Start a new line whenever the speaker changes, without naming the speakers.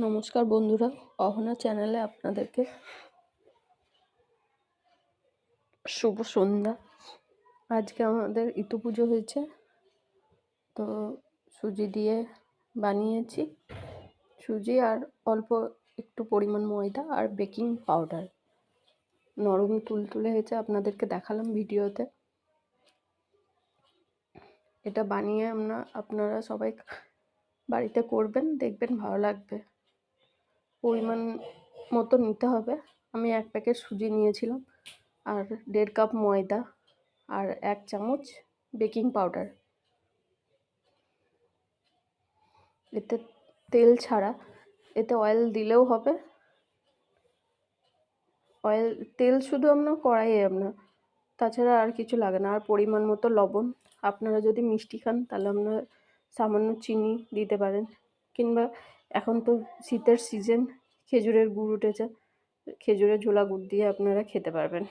নমস্কার বন্ধুরা, অহনা চ্যানেলে আপনাদেরকে শুভ সন্ধ্যা। আজকে আমাদের ইতু পুজো হয়েছে, তো সুজি দিয়ে বানিয়েছি। সুজি আর অল্প একটু পরিমাণ ময়দা আর বেকিং পাউডার, নরম তুলতুলে হয়েছে, আপনাদেরকে দেখালাম ভিডিওতে। এটা বানিয়ে আপনারা সবাই বাড়িতে করবেন, দেখবেন ভালো লাগবে। পরিমাণ মতো নিতে হবে। আমি 1 প্যাকেট সুজি নিয়েছিলাম, আর 1.5 কাপ ময়দা, আর 1 চামচ বেকিং পাউডার। এতে তেল ছাড়া, এতে অয়েল দিলেও হবে। তেল শুধু কড়াইয়ে তাছাড়া আর কিছু লাগে না। আর পরিমাণ মতো লবণ। আপনারা যদি মিষ্টি খান তাহলে আপনারা সামান্য চিনি দিতে পারেন, কিংবা এখন তো শীতের সিজন, খেজুরের গুড় উঠেছে, খেজুরের ঝোলা গুড় দিয়ে আপনারা খেতে পারবেন।